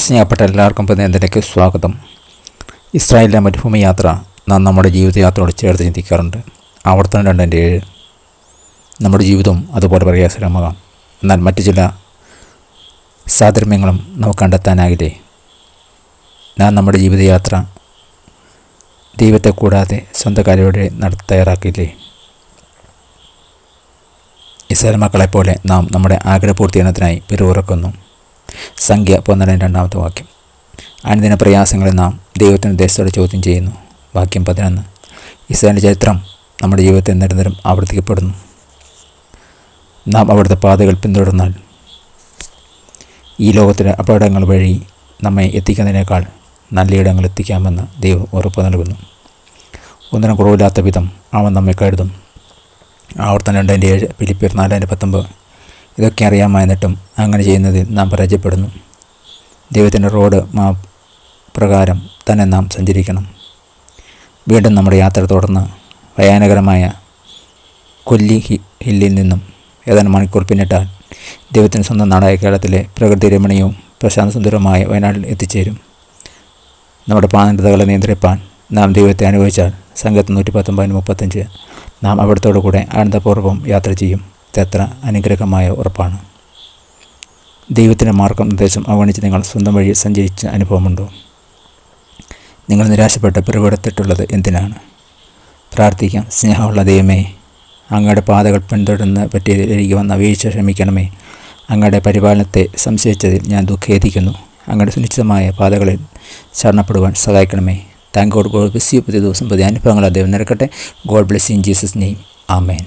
സ്നേഹപ്പെട്ട എല്ലാവർക്കും പുതിയതിലേക്ക് സ്വാഗതം. ഇസ്രായേലിലെ മരുഭൂമി യാത്ര നാം നമ്മുടെ ജീവിതയാത്രയോട് ചേർത്ത് ചിന്തിക്കാറുണ്ട്. ആവർത്തനം 2:7. നമ്മുടെ ജീവിതവും അതുപോലെ പ്രയാസകരമാകാം, എന്നാൽ മറ്റു ചില സാധർമ്യങ്ങളും നമുക്ക് കണ്ടെത്താനാകില്ലേ? നാം നമ്മുടെ ജീവിതയാത്ര ദൈവത്തെ കൂടാതെ സ്വന്തം കാര്യയോടെ തയ്യാറാക്കില്ലേ? ഇസ്രായേൽ മക്കളെപ്പോലെ നാം നമ്മുടെ ആഗ്രഹപൂർത്തീകരണത്തിനായി പിറുപിറുക്കുന്നു. സംഖ്യ 12 വാക്യം. അനുദിന പ്രയാസങ്ങളെ നാം ദൈവത്തിൻ്റെ ഉദ്ദേശത്തോടെ ചോദ്യം ചെയ്യുന്നു. വാക്യം 11. ഇസ്രായേലിൻ്റെ ചരിത്രം നമ്മുടെ ജീവിതത്തിൽ നിരന്തരം ആവർത്തിക്കപ്പെടുന്നു. നാം അവിടുത്തെ പാതകൾ പിന്തുടർന്നാൽ ഈ ലോകത്തിലെ അപകടങ്ങൾ വഴി നമ്മെ എത്തിക്കുന്നതിനേക്കാൾ നല്ല ഇടങ്ങൾ എത്തിക്കാമെന്ന് ദൈവം ഉറപ്പ് നൽകുന്നു. ഒന്നിനും കുറവില്ലാത്ത വിധം അവൻ നമ്മെ കരുതും. ആവർത്തനം 2:7, ഫിലിപ്പിയർ 4:19. ഇതൊക്കെ അറിയാമായിരുന്നിട്ടും അങ്ങനെ ചെയ്യുന്നതിൽ നാം പരാജയപ്പെടുന്നു. ദൈവത്തിൻ്റെ റോഡ് മാപ്പ് പ്രകാരം തന്നെ നാം സഞ്ചരിക്കണം. വീണ്ടും നമ്മുടെ യാത്ര തുടർന്ന് ഭയാനകരമായ കൊല്ലി ഹില്ലിൽ നിന്നും ഏതാനും മണിക്കൂർ പിന്നിട്ടാൽ ദൈവത്തിൻ്റെ സ്വന്തം നാടായ കേരളത്തിലെ പ്രകൃതി രമണീയവും പ്രശാന്തസുന്ദരവുമായ വയനാട്ടിൽ എത്തിച്ചേരും. നമ്മുടെ പാനന്തകളെ നിയന്ത്രിപ്പാൻ നാം ദൈവത്തെ അനുഭവിച്ചാൽ സംഘത്തിൽ 119:35 നാം അവിടത്തോടു കൂടെ ആനന്ദപൂർവ്വം യാത്ര ചെയ്യും. ഇതെത്ര അനുഗ്രഹമായ ഉറപ്പാണ്. ദൈവത്തിൻ്റെ മാർഗനിർദ്ദേശം അവഗണിച്ച് നിങ്ങൾ സ്വന്തം വഴി സഞ്ചരിച്ച അനുഭവമുണ്ടോ? നിങ്ങൾ നിരാശപ്പെട്ട് പിറവിടത്തിട്ടുള്ളത് എന്തിനാണ്? പ്രാർത്ഥിക്കാം. സ്നേഹമുള്ള ദൈവമേ, അങ്ങയുടെ പാതകൾ പിന്തുടർന്ന് പറ്റിയതിലേക്ക് വന്ന വീഴ്ച ക്ഷമിക്കണമേ. അങ്ങയുടെ പരിപാലനത്തെ സംശയിച്ചതിൽ ഞാൻ ദുഃഖേദിക്കുന്നു. അങ്ങയുടെ സുനിശ്ചിതമായ പാതകളിൽ ശരണപ്പെടുവാൻ സഹായിക്കണമേ. Thank God. God bless you. പുതിയ ദിവസം പുതിയ അനുഭവങ്ങൾ ദൈവം നിരക്കട്ടെ. God bless you in Jesus name. Amen.